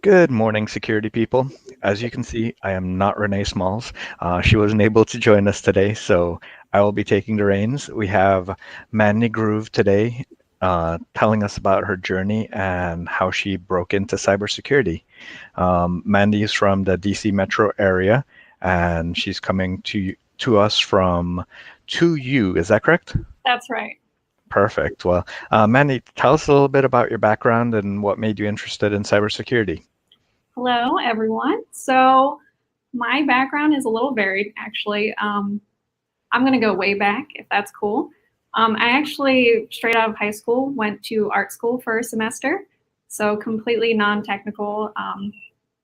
Good morning, security people. As you can see, I am not Renee Smalls. She wasn't able to join us today, so I will be taking the reins. We have Mandy Groove today, telling us about her journey and how she broke into cybersecurity. Mandy is from the DC metro area, and she's coming to us from 2U. Is that correct? That's right. Perfect. Well, Mandy, tell us a little bit about your background and what made you interested in cybersecurity. Hello, everyone. So, my background is a little varied, actually. I'm going to go way back, if that's cool. I actually, straight out of high school, went to art school for a semester. So, completely non technical,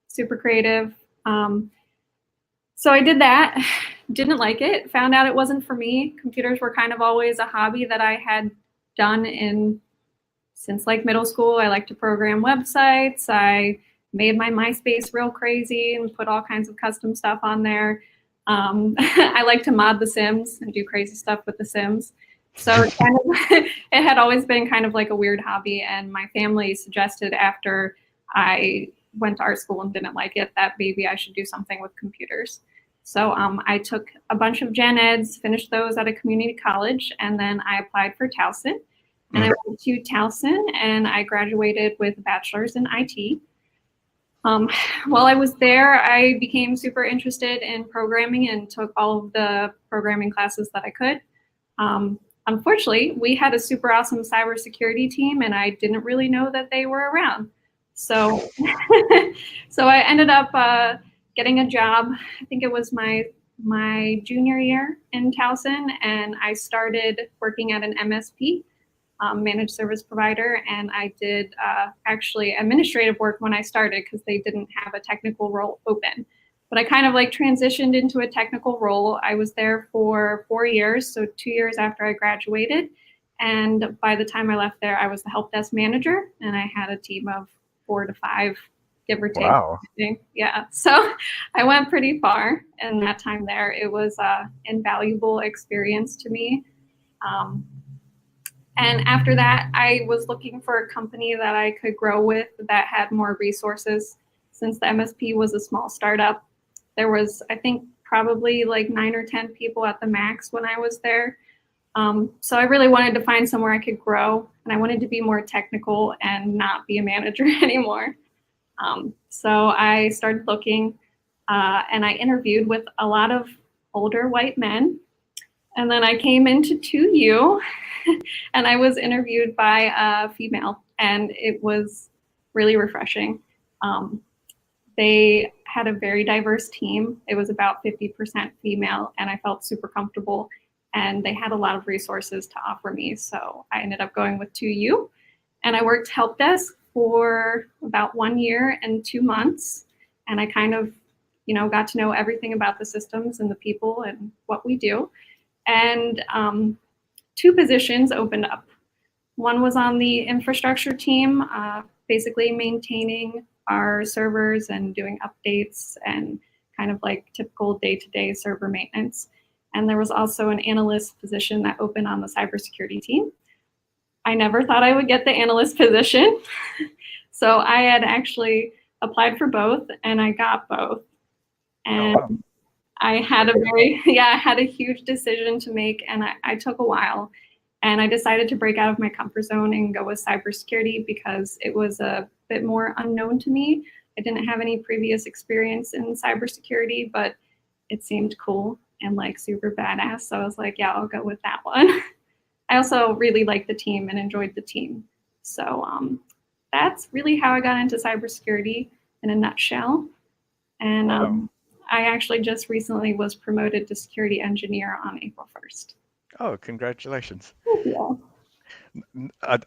super creative. Um, so, I did that, didn't like it, found out it wasn't for me. Computers were kind of always a hobby that I had done in since like middle school. I like to program websites. I made my MySpace real crazy and put all kinds of custom stuff on there. I like to mod The Sims and do crazy stuff with The Sims. So it kind of it had always been kind of like a weird hobby, and my family suggested after I went to art school and didn't like it that maybe I should do something with computers. So I took a bunch of gen eds, finished those at a community college, and then I applied for Towson. And I went to Towson and I graduated with a bachelor's in IT. Um, while I was there, I became super interested in programming and took all of the programming classes that I could. Unfortunately, we had a super awesome cybersecurity team, and I didn't really know that they were around. So, so I ended up getting a job. I think it was my junior year in Towson, and I started working at an MSP, managed service provider, and I did actually administrative work when I started because they didn't have a technical role open. But I kind of like transitioned into a technical role. I was there for 4 years, so 2 years after I graduated. And by the time I left there, I was the help desk manager, and I had a team of 4 to 5, give or take. Wow. Yeah, so I went pretty far in that time there. It was an invaluable experience to me. Um, and after that, I was looking for a company that I could grow with that had more resources. Since the MSP was a small startup, there was, I think, probably like 9 or 10 people at the max when I was there. So I really wanted to find somewhere I could grow, and I wanted to be more technical and not be a manager anymore. So I started looking, and I interviewed with a lot of older white men. And then I came into 2U and I was interviewed by a female, and it was really refreshing. Um, they had a very diverse team. It was about 50% female, and I felt super comfortable. And they had a lot of resources to offer me. So I ended up going with 2U, and I worked help desk for about 1 year and 2 months. And I kind of, got to know everything about the systems and the people and what we do. And 2 positions opened up. One was on the infrastructure team, basically maintaining our servers and doing updates and kind of like typical day-to-day server maintenance. And there was also an analyst position that opened on the cybersecurity team. I never thought I would get the analyst position. So I had actually applied for both, and I got both. And Oh, wow. I had I had a huge decision to make, and I took a while. And I decided to break out of my comfort zone and go with cybersecurity because it was a bit more unknown to me. I didn't have any previous experience in cybersecurity, but it seemed cool and like super badass. So I was like, yeah, I'll go with that one. I also really liked the team and enjoyed the team. So that's really how I got into cybersecurity in a nutshell. And Wow. I actually just recently was promoted to security engineer on April 1st. Oh, congratulations. Yeah.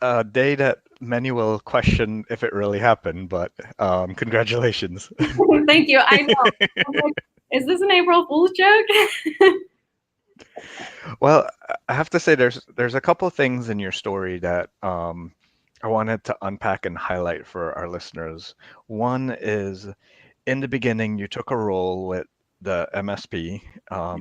A day that many will question if it really happened, but congratulations. Thank you. I know. I'm like, is this an April Fool's joke? Well, I have to say there's a couple things in your story that I wanted to unpack and highlight for our listeners. One is in the beginning, you took a role with the MSP.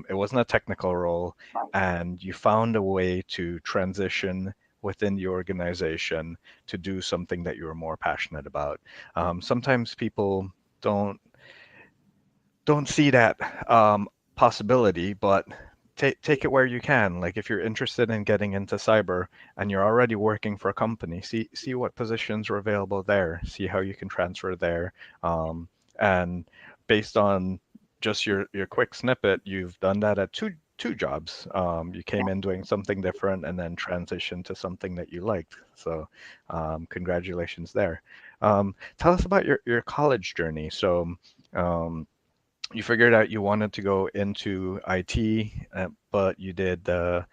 It wasn't a technical role, and you found a way to transition within the organization to do something that you're more passionate about. Sometimes people don't don't see that possibility, but take it where you can. Like if you're interested in getting into cyber and you're already working for a company, see what positions are available there, see how you can transfer there, and based on just your quick snippet, you've done that at two jobs. You came in doing something different and then transitioned to something that you liked. So, congratulations there. Tell us about your college journey. So. You figured out you wanted to go into IT, but you did the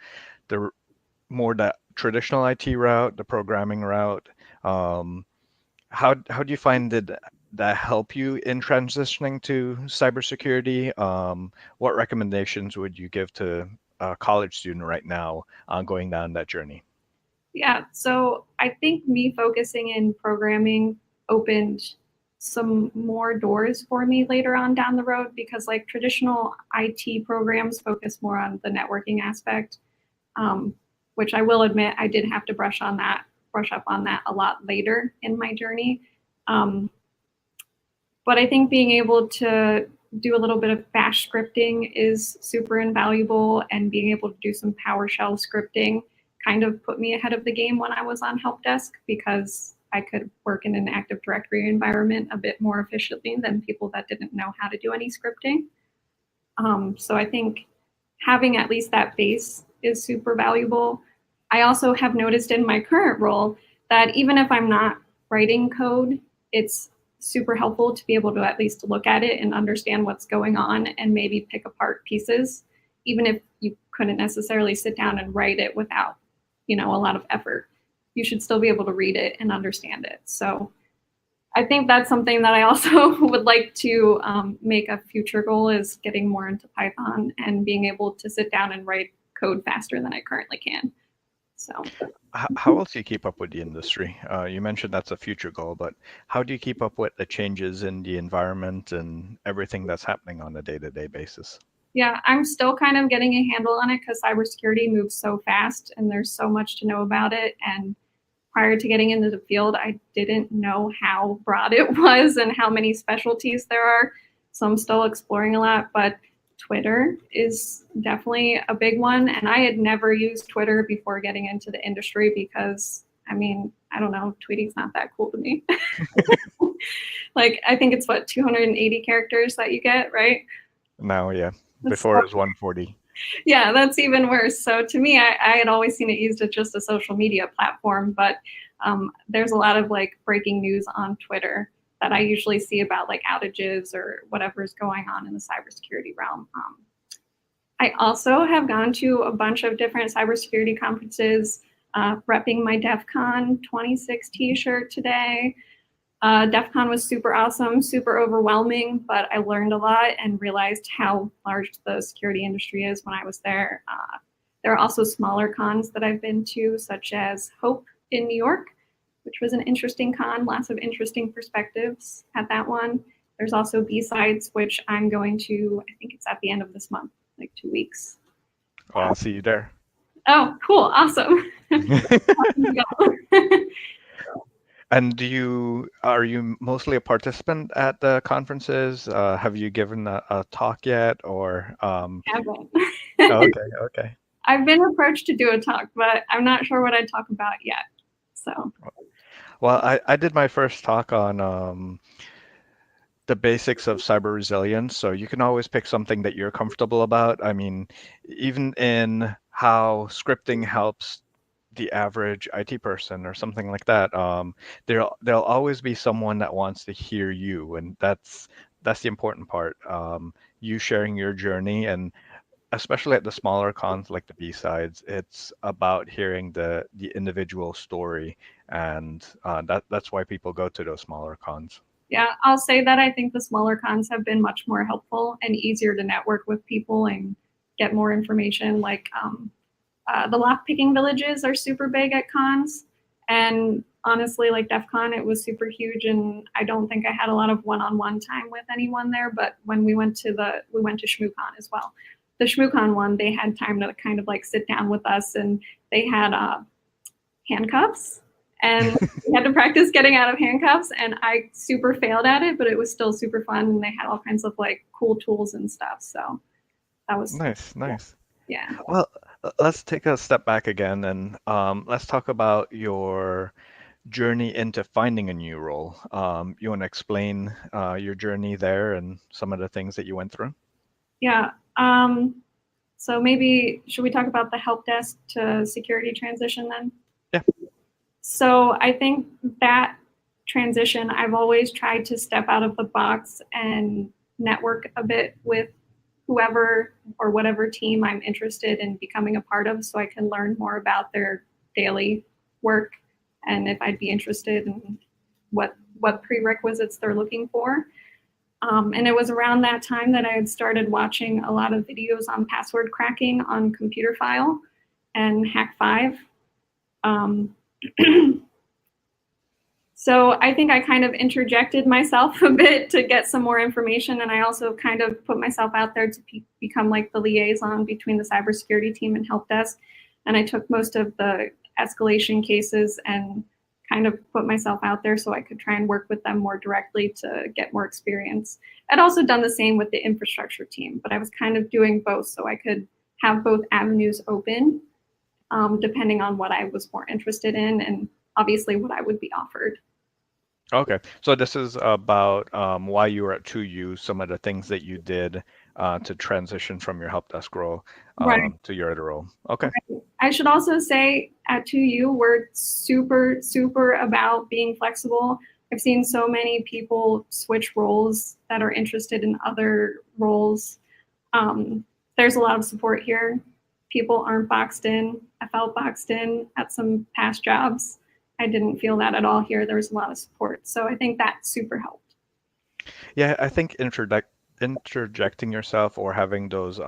more the traditional IT route, the programming route. Um, how do you find did that help you in transitioning to cybersecurity? What recommendations would you give to a college student right now going down that journey? Yeah, so I think me focusing in programming opened some more doors for me later on down the road because like traditional IT programs focus more on the networking aspect, um, which I will admit I did have to brush up on that a lot later in my journey. Um, but I think being able to do a little bit of bash scripting is super invaluable, and being able to do some PowerShell scripting kind of put me ahead of the game when I was on help desk because I could work in an Active Directory environment a bit more efficiently than people that didn't know how to do any scripting. So I think having at least that base is super valuable. I also have noticed in my current role that even if I'm not writing code, it's super helpful to be able to at least look at it and understand what's going on and maybe pick apart pieces, even if you couldn't necessarily sit down and write it without, a lot of effort. You should still be able to read it and understand it. So I think that's something that I also would like to make a future goal is getting more into Python and being able to sit down and write code faster than I currently can. So How else do you keep up with the industry? You mentioned that's a future goal, but how do you keep up with the changes in the environment and everything that's happening on a day-to-day basis? yeah, I'm still kind of getting a handle on it because cybersecurity moves so fast and there's so much to know about it. And prior to getting into the field, I didn't know how broad it was and how many specialties there are. So I'm still exploring a lot, but Twitter is definitely a big one. And I had never used Twitter before getting into the industry because, I don't know, tweeting's not that cool to me. Like, I think it's what, 280 characters that you get, right? Now, yeah, That's before it was 140. yeah, that's even worse. So to me, I had always seen it used as just a social media platform, but there's a lot of like breaking news on Twitter that I usually see about like outages or whatever's going on in the cybersecurity realm. I also have gone to a bunch of different cybersecurity conferences, repping my DEF CON 26 t-shirt today. DEF CON was super awesome, super overwhelming, but I learned a lot and realized how large the security industry is when I was there. There are also smaller cons that I've been to, such as Hope in New York, which was an interesting con, lots of interesting perspectives at that one. There's also B-Sides, which I'm going to, I think it's at the end of this month, like 2 weeks. Well, I'll see you there. Oh, cool, awesome. And are you mostly a participant at the conferences? Have you given a talk yet, or Haven't. okay, okay. I've been approached to do a talk, but I'm not sure what I'd talk about yet. So Well, I did my first talk on the basics of cyber resilience. So you can always pick something that you're comfortable about. I mean, even in how scripting helps the average IT person or something like that, there'll always be someone that wants to hear you, and that's the important part. You sharing your journey, and especially at the smaller cons like the B-sides, it's about hearing the individual story, and that's why people go to those smaller cons. yeah, I'll say that I think the smaller cons have been much more helpful and easier to network with people and get more information. Like the lockpicking villages are super big at cons, and honestly, like DEF CON, it was super huge, and I don't think I had a lot of one-on-one time with anyone there. But when we went to ShmooCon as well. The ShmooCon one, they had time to kind of like sit down with us, and they had handcuffs. And we had to practice getting out of handcuffs, and I super failed at it, but it was still super fun. And they had all kinds of like cool tools and stuff. So that was, Nice, yeah. nice. Yeah. Well, let's take a step back again and let's talk about your journey into finding a new role. You want to explain your journey there and some of the things that you went through? Yeah. So maybe should we talk about the help desk to security transition then? Yeah. So I think that transition, I've always tried to step out of the box and network a bit with whoever or whatever team I'm interested in becoming a part of so I can learn more about their daily work and if I'd be interested in what prerequisites they're looking for. And it was around that time that I had started watching a lot of videos on password cracking on Computer File and Hack5. Um, so I think I kind of interjected myself a bit to get some more information, and I also kind of put myself out there to become like the liaison between the cybersecurity team and help desk. And I took most of the escalation cases and kind of put myself out there so I could try and work with them more directly to get more experience. I'd also done the same with the infrastructure team, but I was kind of doing both so I could have both avenues open, depending on what I was more interested in and obviously what I would be offered. Okay, so this is about why you were at 2U, some of the things that you did to transition from your help desk role Right. to your other role. Okay. Right. I should also say at 2U, we're super, super about being flexible. I've seen so many people switch roles that are interested in other roles. There's a lot of support here. People aren't boxed in. I felt boxed in at some past jobs. I didn't feel that at all here. There was a lot of support. So I think that super helped. Yeah, I think interjecting yourself or having those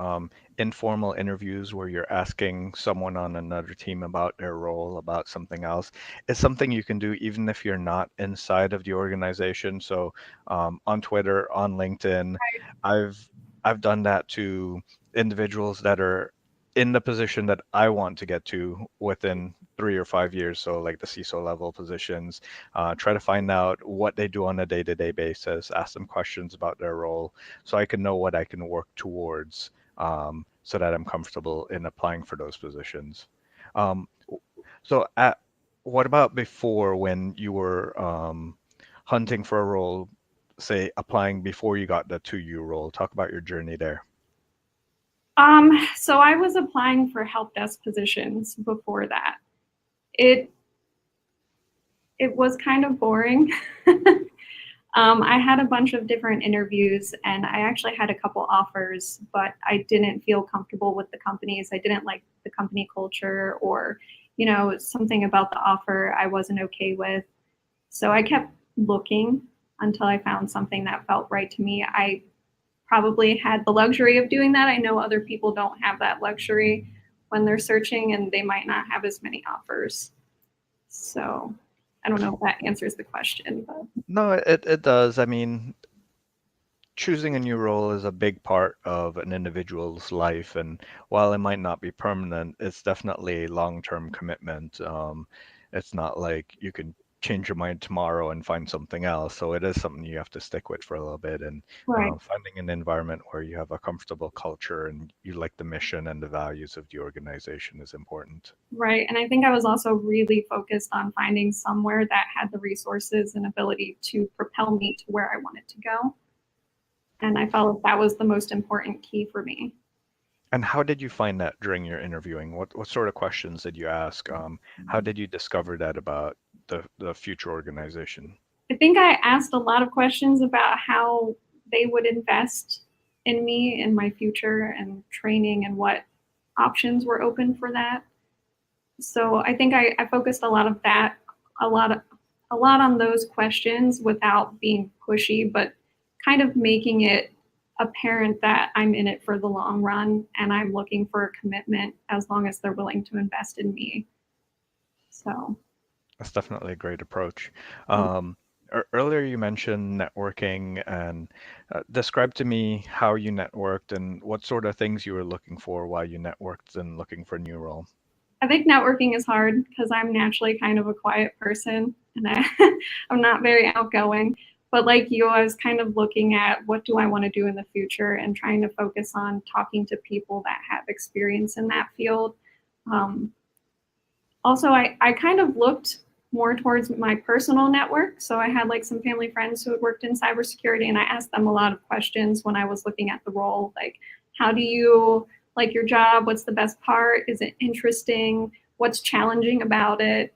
informal interviews where you're asking someone on another team about their role, about something else, is something you can do even if you're not inside of the organization. So on Twitter, on LinkedIn, I've I've done that to individuals that are in the position that I want to get to within 3 or 5 years. So like the CISO level positions, try to find out what they do on a day-to-day basis, ask them questions about their role so I can know what I can work towards so that I'm comfortable in applying for those positions. Um, so what about before when you were hunting for a role, say applying before you got the 2U role? Talk about your journey there. So I was applying for help desk positions before that. It it was kind of boring. I had a bunch of different interviews and I actually had a couple offers, but I didn't feel comfortable with the companies. I didn't like the company culture or, something about the offer I wasn't okay with. So I kept looking until I found something that felt right to me. I probably had the luxury of doing that. I know other people don't have that luxury when they're searching and they might not have as many offers. So I don't know if that answers the question, but No, it does. I mean, choosing a new role is a big part of an individual's life, and while it might not be permanent, it's definitely a long-term commitment. It's not like you can change your mind tomorrow and find something else. So it is something you have to stick with for a little bit, and right. finding an environment where you have a comfortable culture and you like the mission and the values of the organization is important. Right. And I think I was also really focused on finding somewhere that had the resources and ability to propel me to where I wanted to go. And I felt like that was the most important key for me. And how did you find that during your interviewing? What sort of questions did you ask? How did you discover that about the future organization? I think I asked a lot of questions about how they would invest in me in my future and training and what options were open for that. So I think I focused a lot of that, a lot of a lot on those questions without being pushy, but kind of making it apparent that I'm in it for the long run and I'm looking for a commitment as long as they're willing to invest in me. So That's definitely a great approach. Earlier you mentioned networking and describe to me how you networked and what sort of things you were looking for while you networked and looking for a new role. I think networking is hard because I'm naturally kind of a quiet person and I'm not very outgoing. But like you, I was kind of looking at what do I want to do in the future and trying to focus on talking to people that have experience in that field. Um, Also, I kind of looked more towards my personal network. So I had like some family friends who had worked in cybersecurity, and I asked them a lot of questions when I was looking at the role, like, how do you like your job? What's the best part? Is it interesting? What's challenging about it?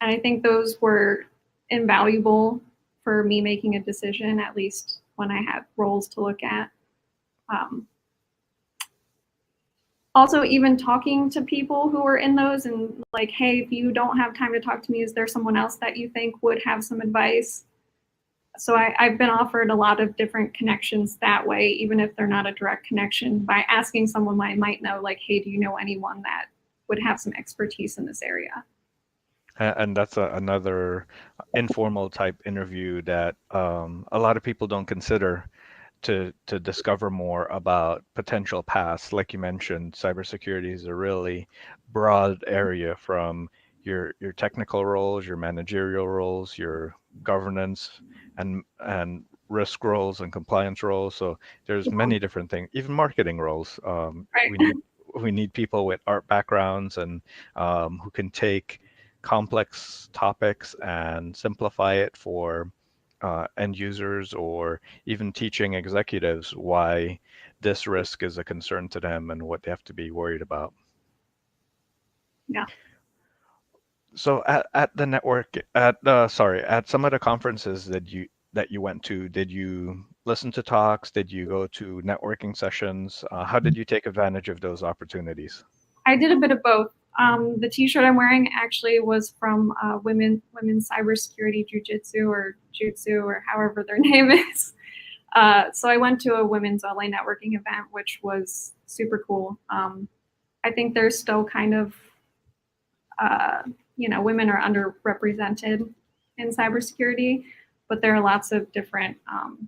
And I think those were invaluable for me making a decision, at least when I had roles to look at. Um, Also, even talking to people who are in those and like, hey, if you don't have time to talk to me, is there someone else that you think would have some advice? So I've been offered a lot of different connections that way, even if they're not a direct connection, by asking someone I might know, like, hey, do you know anyone that would have some expertise in this area? And that's another informal type interview that a lot of people don't consider to discover more about potential paths. Like you mentioned, cybersecurity is a really broad area from your technical roles, your managerial roles, your governance and risk roles and compliance roles. So there's Yeah, many different things, even marketing roles. right. We need people with art backgrounds and who can take complex topics and simplify it for end users or even teaching executives why this risk is a concern to them and what they have to be worried about. Yeah. So at the network at some of the conferences that you went to, did you listen to talks? Did you go to networking sessions? How did you take advantage of those opportunities? I did a bit of both. The T-shirt I'm wearing actually was from Women's Cybersecurity Jiu-Jitsu or Jutsu or however their name is. So I went to a women's LA networking event, which was super cool. I think there's still kind of, uh, women are underrepresented in cybersecurity, but there are lots of different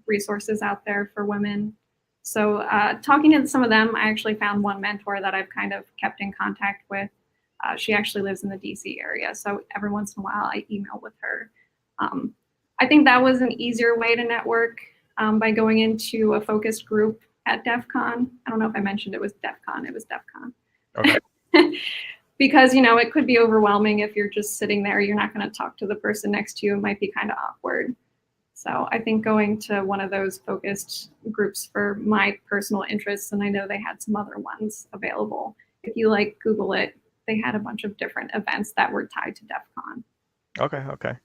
resources out there for women. So talking to some of them, I actually found one mentor that I've kind of kept in contact with. She actually lives in the DC area, so every once in a while I email with her. Um, I think that was an easier way to network by going into a focused group at DEF CON. I don't know if I mentioned it was DEF CON, it was DEF Okay. CON. Because it could be overwhelming if you're just sitting there, you're not going to talk to the person next to you. It might be kind of awkward. So I think going to one of those focused groups for my personal interests, and I know they had some other ones available. If you like Google it, they had a bunch of different events that were tied to DEF CON. Okay.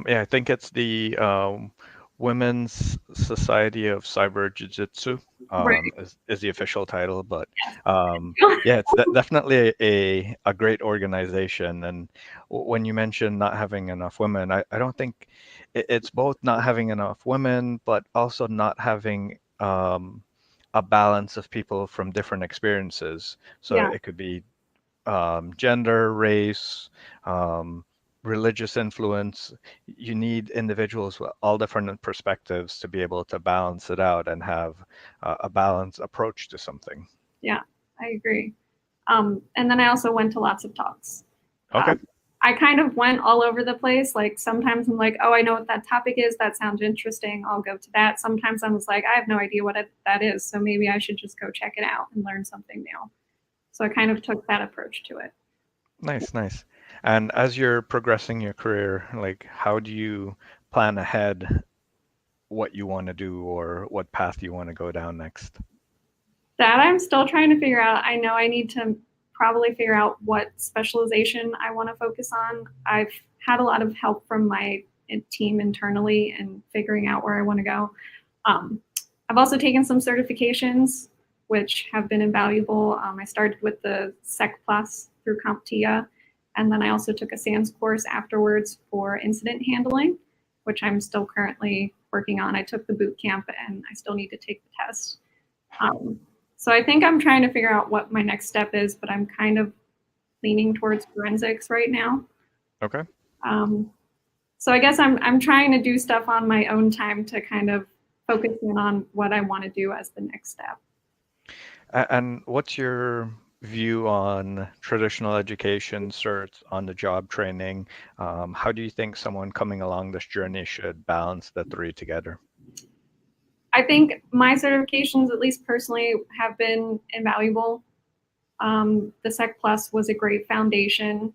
Yeah, I think it's the Women's Society of Cyber Jiu-Jitsu Right. is the official title, but yeah, it's definitely a great organization. And when you mention not having enough women, I don't think it's both not having enough women, but also not having a balance of people from different experiences. So Yeah. it could be gender, race, um, religious influence. You need individuals with all different perspectives to be able to balance it out and have a balanced approach to something. Yeah, I agree. And then I also went to lots of talks. Okay. Um, I kind of went all over the place. Like sometimes I'm like, oh, I know what that topic is. That sounds interesting. I'll go to that. Sometimes I was like, I have no idea what that is. So maybe I should just go check it out and learn something new. So I kind of took that approach to it. Nice. And as you're progressing your career, like how do you plan ahead what you want to do or what path you want to go down next? That I'm still trying to figure out. I know I need to probably figure out what specialization I want to focus on. I've had a lot of help from my team internally and figuring out where I want to go. Um, I've also taken some certifications, which have been invaluable. I started with the Sec Plus through CompTIA, and then I also took a SANS course afterwards for incident handling, which I'm still currently working on. I took the boot camp and I still need to take the test. Um, so I think I'm trying to figure out what my next step is, but I'm kind of leaning towards forensics right now. Okay. Um, so I guess I'm trying to do stuff on my own time to kind of focus in on what I want to do as the next step. And what's your view on traditional education, certs, on-the-job training? How do you think someone coming along this journey should balance the three together? I think my certifications, at least personally, have been invaluable. The Sec Plus was a great foundation.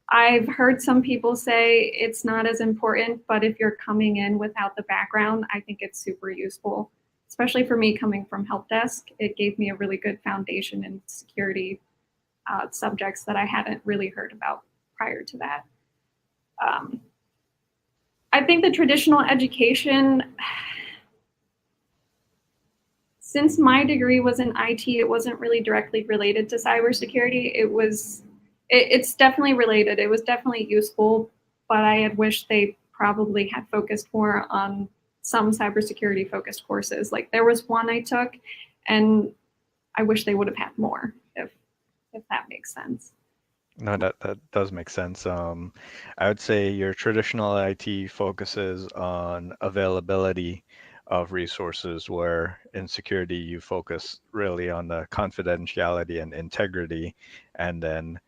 I've heard some people say it's not as important, but if you're coming in without the background, I think it's super useful. Especially for me coming from help desk, it gave me a really good foundation in security subjects that I hadn't really heard about prior to that. Um, I think the traditional education, since my degree was in IT, it wasn't really directly related to cybersecurity. It's definitely related. It was definitely useful, but I had wished they probably had focused more on some cybersecurity focused courses. Like there was one I took, and I wish they would have had more, if that makes sense. No, that does make sense. I would say your traditional IT focuses on availability of resources, where in security you focus really on the confidentiality and integrity, and then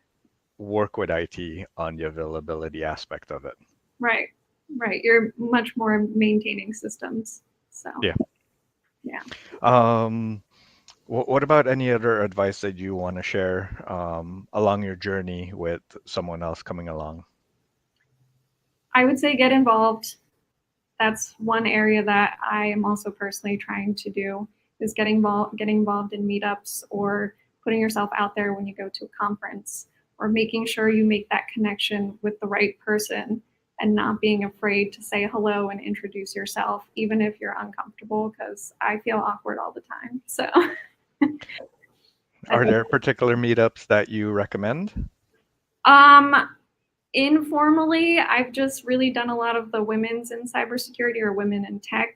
work with IT on the availability aspect of it. Right, right. You're much more maintaining systems. So Yeah. yeah. Um, what about any other advice that you want to share along your journey with someone else coming along? I would say get involved. That's one area that I am also personally trying to do is getting involved in meetups or putting yourself out there when you go to a conference or making sure you make that connection with the right person and not being afraid to say hello and introduce yourself, even if you're uncomfortable, because I feel awkward all the time. So I Are think there particular meetups that you recommend? um informally, I've just really done a lot of the women's in cybersecurity or women in tech.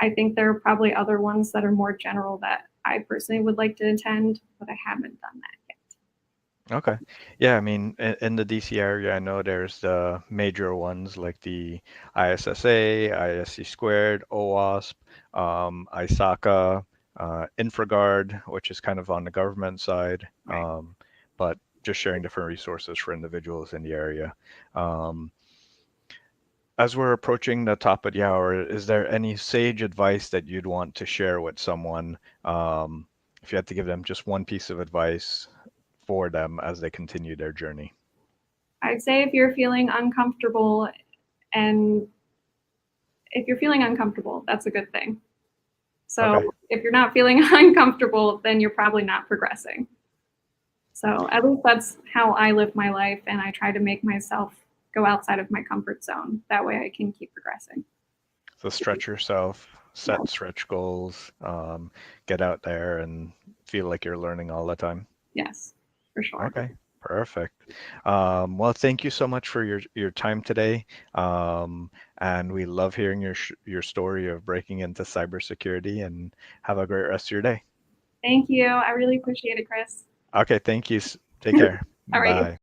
I think there are probably other ones that are more general that I personally would like to attend, but I haven't done that yet. Okay. Yeah, I mean, in the DC area, I know there's the major ones like the ISSA, ISC squared, OWASP, ISACA, InfraGard, which is kind of on the government side, Right. but just sharing different resources for individuals in the area. Um, as we're approaching the top of the hour, is there any sage advice that you'd want to share with someone, if you had to give them just one piece of advice for them as they continue their journey? I'd say if you're feeling uncomfortable, and if you're feeling uncomfortable, that's a good thing. Okay. So if you're not feeling uncomfortable, then you're probably not progressing. So at least that's how I live my life, and I try to make myself go outside of my comfort zone. That way I can keep progressing. So stretch yourself, Yeah. set stretch goals, get out there and feel like you're learning all the time. Yes, for sure. Okay, perfect. Well, thank you so much for your time today. And we love hearing your story of breaking into cybersecurity, and have a great rest of your day. Thank you. I really appreciate it, Chris. Okay, thank you. Take care. All right. Bye.